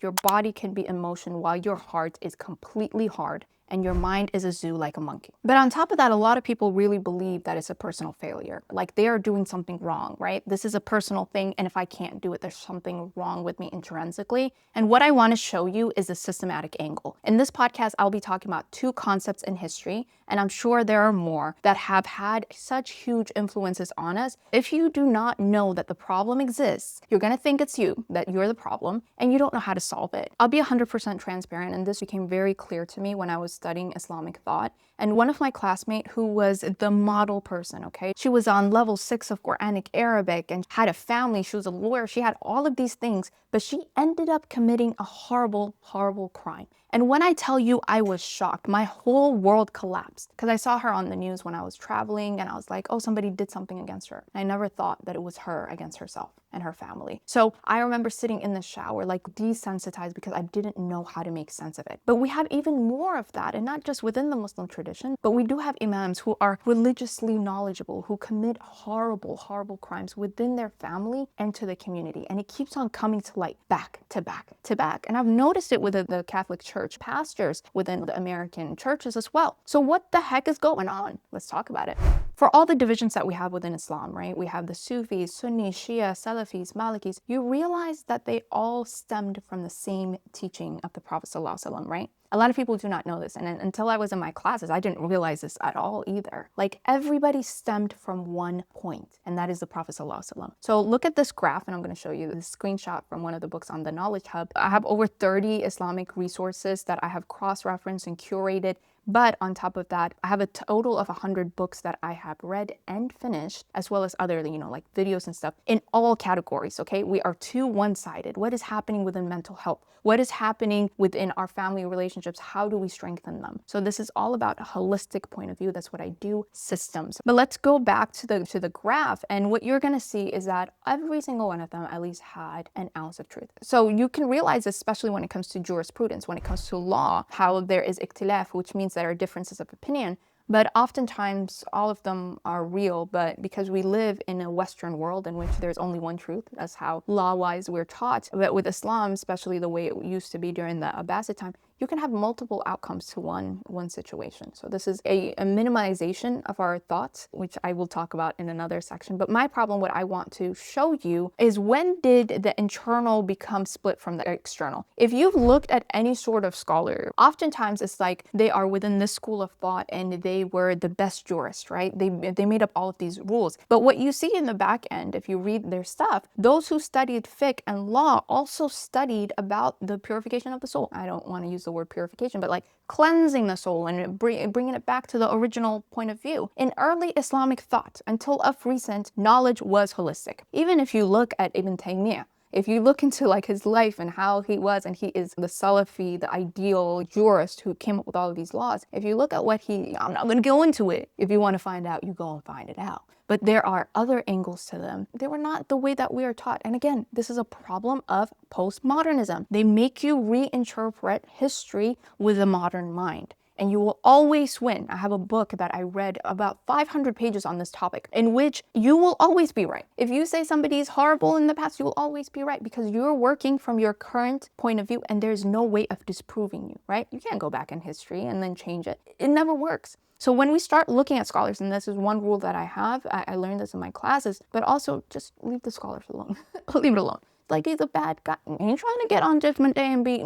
Your body can be in motion while your heart is completely hard and your mind is a zoo like a monkey. But on top of that, a lot of people really believe that it's a personal failure. Like they are doing something wrong, right? This is a personal thing, and if I can't do it, there's something wrong with me intrinsically. And what I want to show you is a systematic angle. In this podcast, I'll be talking about two concepts in history, and I'm sure there are more that have had such huge influences on us. If you do not know that the problem exists, you're going to think it's you, that you're the problem, and you don't know how to solve it. I'll be 100% transparent, and this became very clear to me when I was studying Islamic thought. And one of my classmates who was the model person, okay, she was on level 6 of Quranic Arabic and had a family, she was a lawyer, she had all of these things, but she ended up committing a horrible, horrible crime. And when I tell you I was shocked, my whole world collapsed because I saw her on the news when I was traveling and I was like, oh, somebody did something against her. And I never thought that it was her against herself and her family. So I remember sitting in the shower like desensitized because I didn't know how to make sense of it. But we have even more of that, and not just within the Muslim tradition, but we do have imams who are religiously knowledgeable, who commit horrible, horrible crimes within their family and to the community. And it keeps on coming to light back to back to back. And I've noticed it within the Catholic Church, pastors within the American churches as well. So what the heck is going on? Let's talk about it. For all the divisions that we have within Islam, right? We have the Sufis, Sunni, Shia, Salafis, Malikis. You realize that they all stemmed from the same teaching of the Prophet ﷺ, right? A lot of people do not know this, and until I was in my classes, I didn't realize this at all either. Like everybody stemmed from one point, and that is the Prophet ﷺ. So look at this graph, and I'm going to show you this screenshot from one of the books on the Knowledge Hub. I have over 30 Islamic resources that I have cross-referenced and curated. But on top of that, I have a total of 100 books that I have read and finished, as well as other, like videos and stuff in all categories, okay? We are too one-sided. What is happening within mental health? What is happening within our family relationships? How do we strengthen them? So this is all about a holistic point of view. That's what I do, systems. But let's go back to the graph, and what you're gonna see is that every single one of them at least had an ounce of truth. So you can realize, especially when it comes to jurisprudence, when it comes to law, how there is ikhtilaf, which means there are differences of opinion. But oftentimes, all of them are real, but because we live in a Western world in which there's only one truth, that's how law-wise we're taught. But with Islam, especially the way it used to be during the Abbasid time, you can have multiple outcomes to one situation. So this is a minimization of our thoughts, which I will talk about in another section. But my problem, what I want to show you, is when did the internal become split from the external? If you've looked at any sort of scholar, oftentimes it's like they are within this school of thought and they were the best jurist, right? They made up all of these rules. But what you see in the back end, if you read their stuff, those who studied fiqh and law also studied about the purification of the soul. I don't want to use the word purification, but like cleansing the soul and bringing it back to the original point of view. In early Islamic thought, until of recent, knowledge was holistic. Even if you look at Ibn Taymiyyah, if you look into like his life and how he was, and he is the Salafi, the ideal jurist who came up with all of these laws. If you look at what I'm not going to go into it. If you want to find out, you go and find it out. But there are other angles to them. They were not the way that we are taught. And again, this is a problem of postmodernism. They make you reinterpret history with a modern mind. And you will always win. I have a book that I read about 500 pages on this topic, in which you will always be right. If you say somebody is horrible in the past, you will always be right because you're working from your current point of view and there's no way of disproving you, right? You can't go back in history and then change it. It never works. So when we start looking at scholars, and this is one rule that I have, I learned this in my classes, but also just leave the scholars alone. Leave it alone. Like, he's a bad guy. Ain't trying to get on Judgment Day and be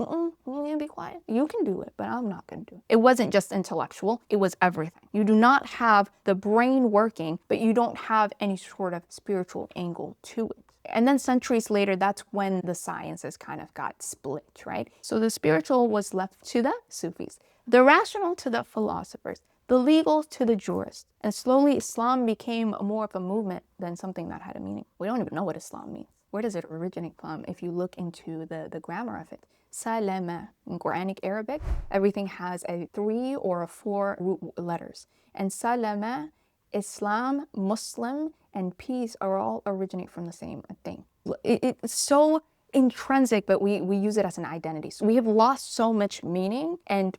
quiet. You can do it, but I'm not going to do it. It wasn't just intellectual. It was everything. You do not have the brain working, but you don't have any sort of spiritual angle to it. And then centuries later, that's when the sciences kind of got split, right? So the spiritual was left to the Sufis, the rational to the philosophers, the legal to the jurists. And slowly Islam became more of a movement than something that had a meaning. We don't even know what Islam means. Where does it originate from? If you look into the grammar of it, salama in Quranic Arabic, everything has a 3 or a 4 root letters. And salama, Islam, Muslim, and peace are all originate from the same thing. It's so intrinsic, but we use it as an identity. So we have lost so much meaning, and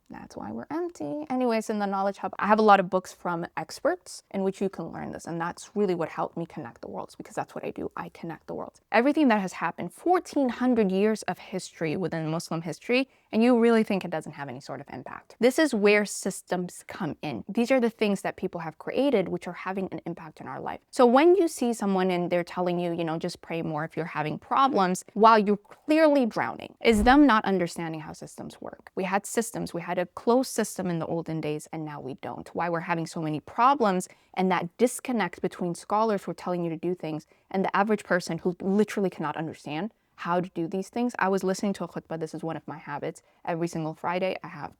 that's why we're empty. Anyways, in the Knowledge Hub, I have a lot of books from experts in which you can learn this, and that's really what helped me connect the worlds, because that's what I do. I connect the worlds. Everything that has happened, 1400 years of history within Muslim history, and you really think it doesn't have any sort of impact. This is where systems come in. These are the things that people have created which are having an impact in our life. So when you see someone and they're telling you, just pray more if you're having problems while you're clearly drowning, is them not understanding how systems work. We had systems, we had a closed system in the olden days, and now we don't. Why we're having so many problems, and that disconnect between scholars who are telling you to do things and the average person who literally cannot understand how to do these things. I was listening to a khutbah. This is one of my habits. Every single Friday, I have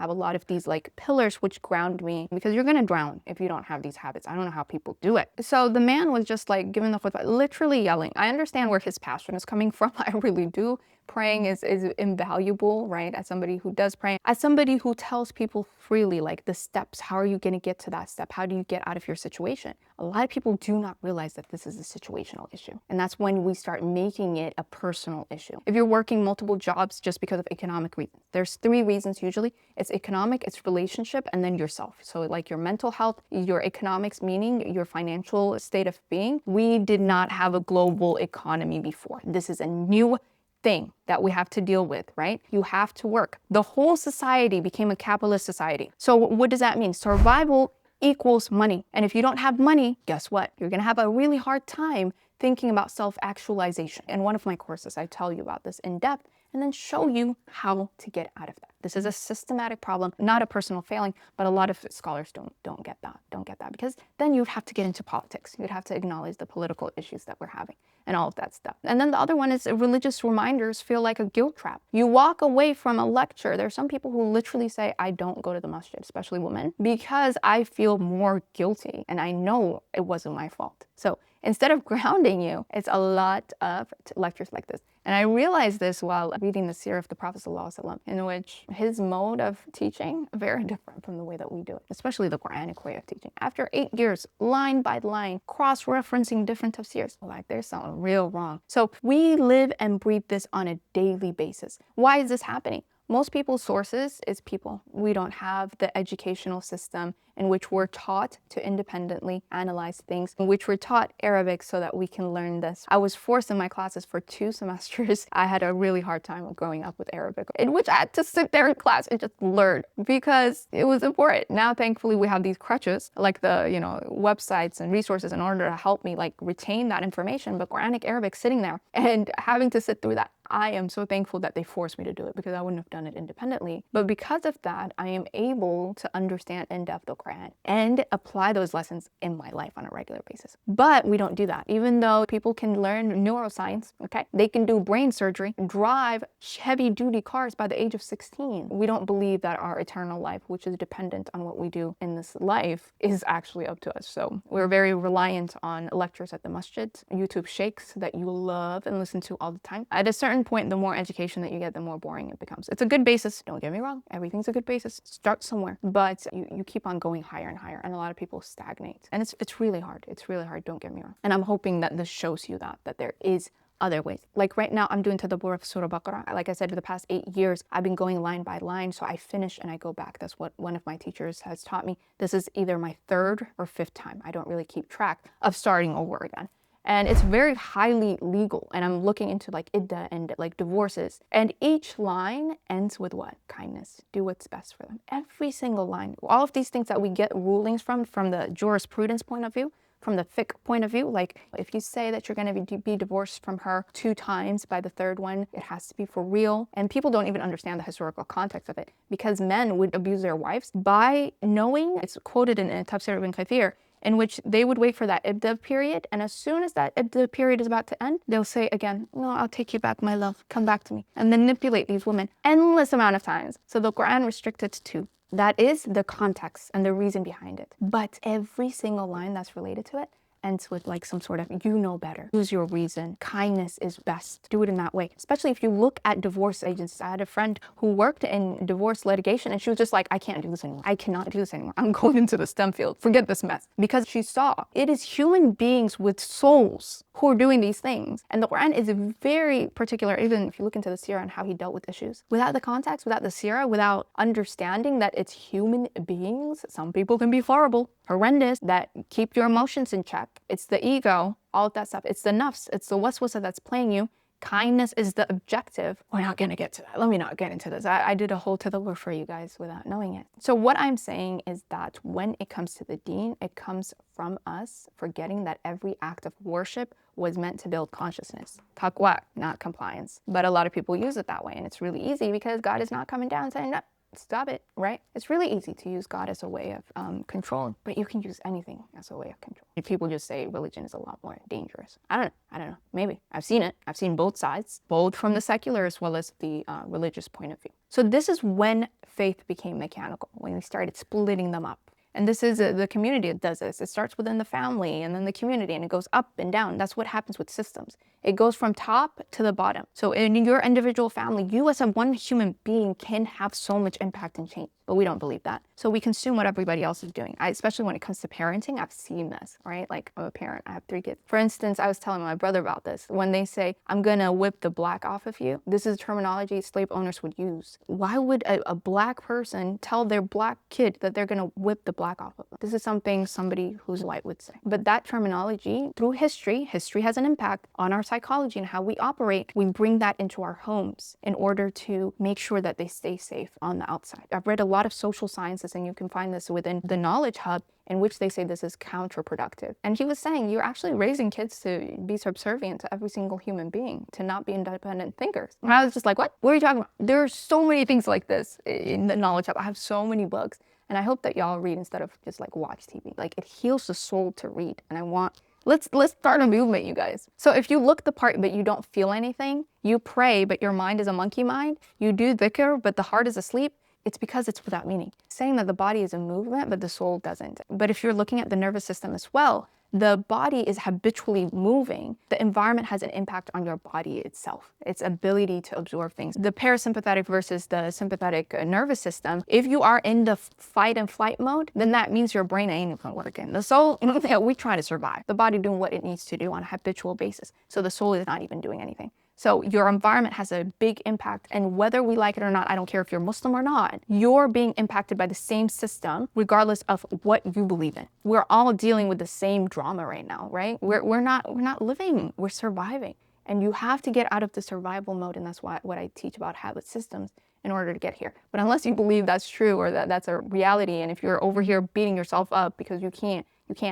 a lot of these pillars which ground me, because you're gonna drown if you don't have these habits. I don't know how people do it. So the man was just giving the khutbah, literally yelling. I understand where his passion is coming from. I really do. Praying is invaluable, right? As somebody who does pray, as somebody who tells people freely, the steps, how are you going to get to that step? How do you get out of your situation? A lot of people do not realize that this is a situational issue. And that's when we start making it a personal issue. If you're working multiple jobs just because of economic reasons, there's 3 reasons usually. It's economic, it's relationship, and then yourself. So your mental health, your economics, meaning your financial state of being. We did not have a global economy before. This is a new thing that we have to deal with, right? You have to work. The whole society became a capitalist society. So what does that mean? Survival equals money. And if you don't have money, guess what? You're gonna have a really hard time thinking about self-actualization. In one of my courses, I tell you about this in depth and then show you how to get out of that. This is a systematic problem, not a personal failing, but a lot of scholars don't get that, because then you'd have to get into politics. You'd have to acknowledge the political issues that we're having and all of that stuff. And then the other one is religious reminders feel like a guilt trap. You walk away from a lecture. There are some people who literally say, I don't go to the masjid, especially women, because I feel more guilty and I know it wasn't my fault. So instead of grounding you, it's a lot of lectures like this. And I realized this while reading the seerah of the Prophet ﷺ, in which his mode of teaching very different from the way that we do it, especially the Quranic way of teaching. After 8 years, line by line, cross-referencing different tafsirs, there's something real wrong. So we live and breathe this on a daily basis. Why is this happening? Most people's sources is people. We don't have the educational system in which we're taught to independently analyze things, in which we're taught Arabic so that we can learn this. I was forced in my classes for 2 semesters. I had a really hard time growing up with Arabic, in which I had to sit there in class and just learn because it was important. Now, thankfully, we have these crutches, like the websites and resources in order to help me retain that information. But Quranic Arabic, sitting there and having to sit through that, I am so thankful that they forced me to do it, because I wouldn't have done it independently. But because of that, I am able to understand in depth the Quran and apply those lessons in my life on a regular basis. But we don't do that. Even though people can learn neuroscience, okay? They can do brain surgery, drive heavy duty cars by the age of 16. We don't believe that our eternal life, which is dependent on what we do in this life, is actually up to us. So we're very reliant on lectures at the masjid, YouTube sheikhs that you love and listen to all the time. At a certain point, the more education that you get, the more boring it becomes. It's a good basis. Don't get me wrong. Everything's a good basis. Start somewhere. But you keep on going higher and higher, and a lot of people stagnate. And it's really hard. It's really hard. Don't get me wrong. And I'm hoping that this shows you that there is other ways. Right now, I'm doing tadabbur of Surah Baqarah. Like I said, for the past 8 years, I've been going line by line. So I finish and I go back. That's what one of my teachers has taught me. This is either my 3rd or 5th time. I don't really keep track of starting over again. And it's very highly legal. And I'm looking into iddah and divorces. And each line ends with what? Kindness. Do what's best for them. Every single line. All of these things that we get rulings from the jurisprudence point of view, from the fiqh point of view, if you say that you're going to be divorced from her 2 times, by the 3rd one, it has to be for real. And people don't even understand the historical context of it, because men would abuse their wives by knowing, it's quoted in Tafsir ibn Kathir, in which they would wait for that iddah period, and as soon as that iddah period is about to end, they'll say again, no, I'll take you back, my love, come back to me, and manipulate these women endless amount of times. So the Quran restricted to 2. That is the context and the reason behind it. But every single line that's related to it ends with like some sort of, you know better, use your reason, kindness is best, do it in that way. Especially if you look at divorce agencies. I had a friend who worked in divorce litigation, and she was just like, I can't do this anymore. I cannot do this anymore. I'm going into the STEM field. Forget this mess. Because she saw it is human beings with souls who are doing these things. And the Quran is very particular, even if you look into the Sirah and how he dealt with issues. Without the context, without the Sirah, without understanding that it's human beings, some people can be horrible, horrendous, that keep your emotions in check. It's the ego, all of that stuff. It's the nafs, it's the waswasa that's playing you. Kindness is the objective. We're not going to get to that. Let me not get into this. I did a whole tadabbur for you guys without knowing it. So what I'm saying is that when it comes to the deen, it comes from us forgetting that every act of worship was meant to build consciousness. Taqwa, not compliance. But a lot of people use it that way, and it's really easy because God is not coming down saying, no, stop it, right? It's really easy to use God as a way of control, but you can use anything as a way of control. If people just say religion is a lot more dangerous. I don't know, maybe. I've seen it. I've seen both sides, both from the secular as well as the religious point of view. So this is when faith became mechanical, when we started splitting them up. And this is the community that does this. It starts within the family and then the community, and it goes up and down. That's what happens with systems. It goes from top to the bottom. So in your individual family, you as a one human being can have so much impact and change, but we don't believe that. So we consume what everybody else is doing. Especially when it comes to parenting, I've seen this, right? Like, I'm a parent, I have 3 kids. For instance, I was telling my brother about this. When they say, I'm gonna whip the black off of you, this is terminology slave owners would use. Why would a black person tell their black kid that they're gonna whip the black off of them? This is something somebody who's white would say. But that terminology, through history has an impact on our psychology and how we operate. We bring that into our homes in order to make sure that they stay safe on the outside. I've read a lot of social sciences, and you can find this within the Knowledge Hub, in which they say this is counterproductive. And he was saying you're actually raising kids to be subservient to every single human being, to not be independent thinkers. And I was just like, what? What are you talking about? There are so many things like this in the Knowledge Hub. I have so many books, and I hope that y'all read instead of just like watch TV. Like, it heals the soul to read, and I want, let's start a movement, you guys. So if you look the part but you don't feel anything, you pray but your mind is a monkey mind, you do dhikr but the heart is asleep, it's because it's without meaning. Saying that the body is a movement, but the soul doesn't. But if you're looking at the nervous system as well, the body is habitually moving. The environment has an impact on your body itself, its ability to absorb things. The parasympathetic versus the sympathetic nervous system, if you are in the fight and flight mode, then that means your brain ain't even working. The soul, we try to survive. The body doing what it needs to do on a habitual basis. So the soul is not even doing anything. So your environment has a big impact, and whether we like it or not, I don't care if you're Muslim or not, you're being impacted by the same system regardless of what you believe in. We're all dealing with the same drama right now, right? We're not living, we're surviving. And you have to get out of the survival mode, and that's what I teach about habit systems in order to get here. But unless you believe that's true or that that's a reality, and if you're over here beating yourself up because you can't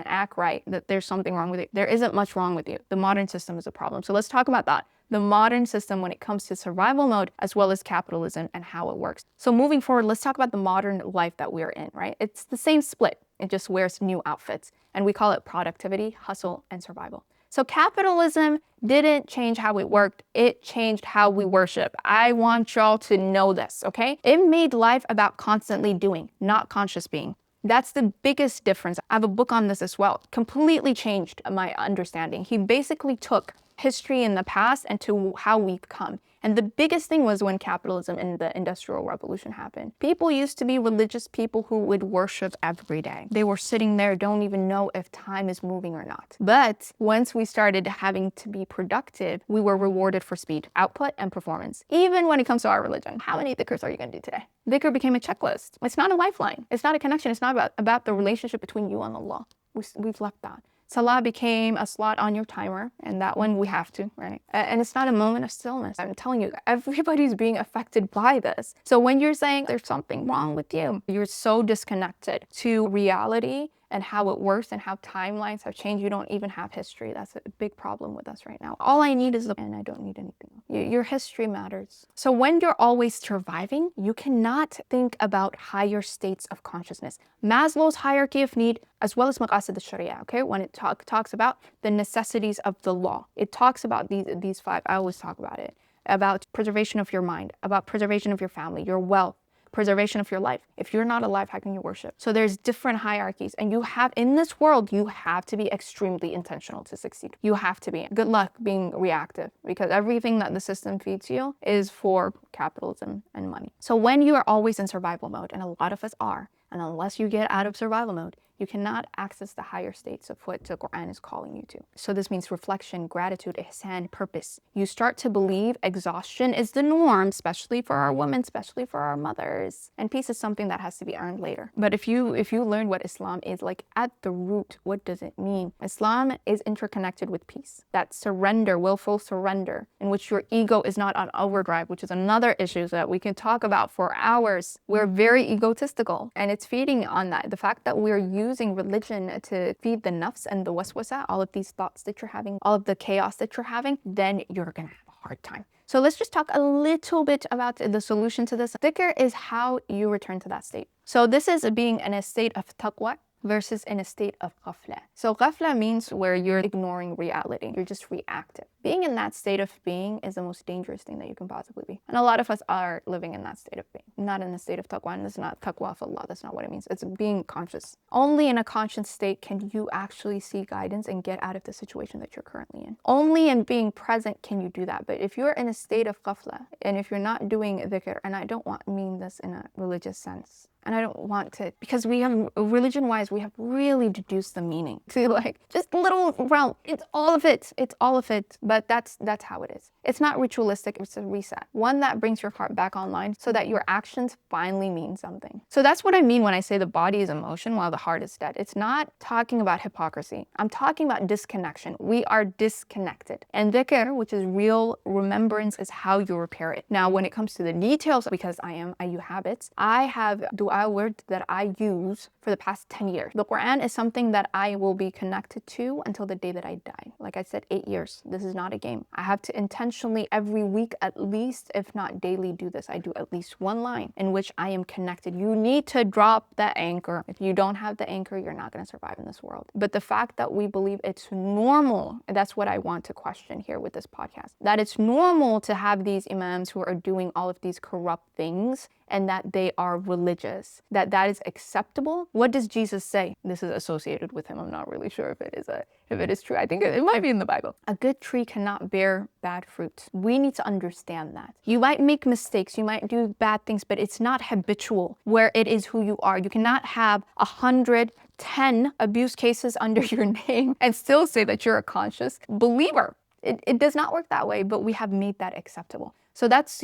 act right, that there's something wrong with you. There isn't much wrong with you. The modern system is a problem. So let's talk about that. The modern system when it comes to survival mode as well as capitalism and how it works. So moving forward, let's talk about the modern life that we're in, right? It's the same split. It just wears new outfits, and we call it productivity, hustle, and survival. So capitalism didn't change how it worked. It changed how we worship. I want y'all to know this, okay? It made life about constantly doing, not conscious being. That's the biggest difference. I have a book on this as well. Completely changed my understanding. He basically took history in the past and to how we've come. And the biggest thing was when capitalism and the Industrial Revolution happened. People used to be religious people who would worship every day. They were sitting there, don't even know if time is moving or not. But once we started having to be productive, we were rewarded for speed, output, and performance. Even when it comes to our religion, how many dhikrs are you going to do today? Dhikr became a checklist. It's not a lifeline. It's not a connection. It's not about the relationship between you and Allah. We've left that. Salah became a slot on your timer, and that one we have to, right? And it's not a moment of stillness. I'm telling you, everybody's being affected by this. So when you're saying there's something wrong with you, you're so disconnected to reality and how it works and how timelines have changed. You don't even have history. That's a big problem with us right now. All I need is and I don't need anything. Your history matters. So when you're always surviving, you cannot think about higher states of consciousness. Maslow's hierarchy of need, as well as Maqasid al-Sharia, okay? When it talks about the necessities of the law, it talks about these 5. I always talk about it, about preservation of your mind, about preservation of your family, your wealth, preservation of your life. If you're not alive, how can you worship? So there's different hierarchies, and in this world, you have to be extremely intentional to succeed. You have to be. Good luck being reactive, because everything that the system feeds you is for capitalism and money. So when you are always in survival mode, and a lot of us are, and unless you get out of survival mode, you cannot access the higher states of what the Quran is calling you to. So this means reflection, gratitude, ihsan, purpose. You start to believe exhaustion is the norm, especially for our women, especially for our mothers. And peace is something that has to be earned later. But if you learn what Islam is, like at the root, what does it mean? Islam is interconnected with peace. That surrender, willful surrender, in which your ego is not on overdrive, which is another issue that we can talk about for hours. We're very egotistical, and it's feeding on that. The fact that we're using religion to feed the nafs and the waswasa, all of these thoughts that you're having, all of the chaos that you're having, then you're gonna have a hard time. So let's just talk a little bit about the solution to this. Dhikr is how you return to that state. So this is being in a state of taqwa versus in a state of ghafla. So ghafla means where you're ignoring reality. You're just reactive. Being in that state of being is the most dangerous thing that you can possibly be. And a lot of us are living in that state of being, not in a state of taqwa. And it's not taqwa of Allah. That's not what it means. It's being conscious. Only in a conscious state can you actually see guidance and get out of the situation that you're currently in. Only in being present can you do that. But if you're in a state of ghafla, and if you're not doing dhikr, and I don't mean this in a religious sense, and I don't want to, because we have, religion-wise, we have really deduced the meaning to like just little realm. It's all of it. It's all of it. But that's how it is. It's not ritualistic. It's a reset. One that brings your heart back online so that your actions finally mean something. So that's what I mean when I say the body is emotion while the heart is dead. It's not talking about hypocrisy. I'm talking about disconnection. We are disconnected. And dhikr, which is real remembrance, is how you repair it. Now, when it comes to the details, because I use habits, I have dua word that I use for the past 10 years. The Quran is something that I will be connected to until the day that I die. Like I said, 8 years. This is not a game. I have to intentionally every week, at least, if not daily, do this. I do at least one line in which I am connected. You need to drop the anchor. If you don't have the anchor, you're not going to survive in this world. But the fact that we believe it's normal, that's what I want to question here with this podcast. That it's normal to have these imams who are doing all of these corrupt things, and that they are religious, that is acceptable. What does Jesus say? This is associated with him. I'm not really sure if it is true. I think it might be in the Bible. A good tree cannot bear bad fruit. We need to understand that. You might make mistakes, you might do bad things, but it's not habitual where it is who you are. You cannot have 110 abuse cases under your name and still say that you're a conscious believer. It does not work that way, but we have made that acceptable. So that's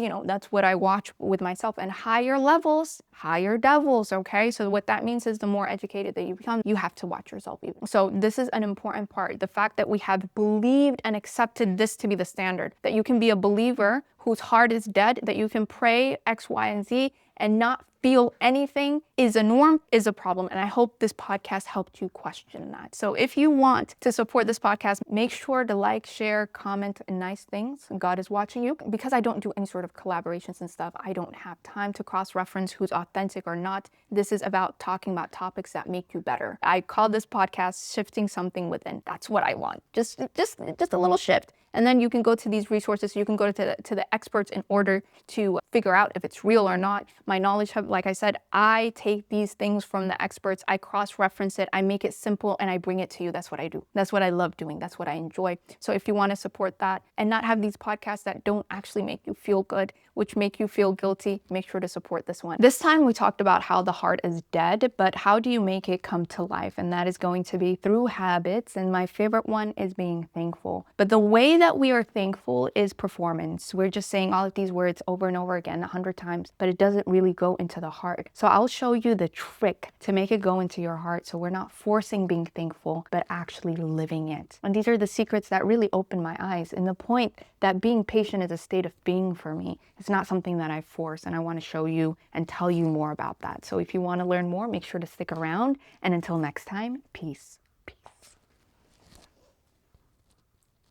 what I watch with myself. And higher levels, higher devils, okay? So what that means is the more educated that you become, you have to watch yourself even. So this is an important part. The fact that we have believed and accepted this to be the standard, that you can be a believer whose heart is dead, that you can pray X, Y, and Z and not feel anything is a norm, is a problem. And I hope this podcast helped you question that. So if you want to support this podcast, make sure to like, share, comment, and nice things. God is watching you. Because I don't do any sort of collaborations and stuff, I don't have time to cross-reference who's authentic or not. This is about talking about topics that make you better. I call this podcast Shifting Something Within. That's what I want. Just a little shift. And then you can go to these resources. You can go to the experts in order to figure out if it's real or not. My knowledge, like I said, I take these things from the experts. I cross-reference it. I make it simple and I bring it to you. That's what I do. That's what I love doing. That's what I enjoy. So if you want to support that and not have these podcasts that don't actually make you feel good, which make you feel guilty, make sure to support this one. This time we talked about how the heart is dead, but how do you make it come to life? And that is going to be through habits. And my favorite one is being thankful. But the way that we are thankful is performance. We're just saying all of these words over and over again 100 times, but it doesn't really go into the heart. So I'll show you the trick to make it go into your heart. So we're not forcing being thankful, but actually living it. And these are the secrets that really open my eyes. And the point that being patient is a state of being for me. It's not something that I force, and I want to show you and tell you more about that. So if you want to learn more, make sure to stick around. And until next time, peace. Peace.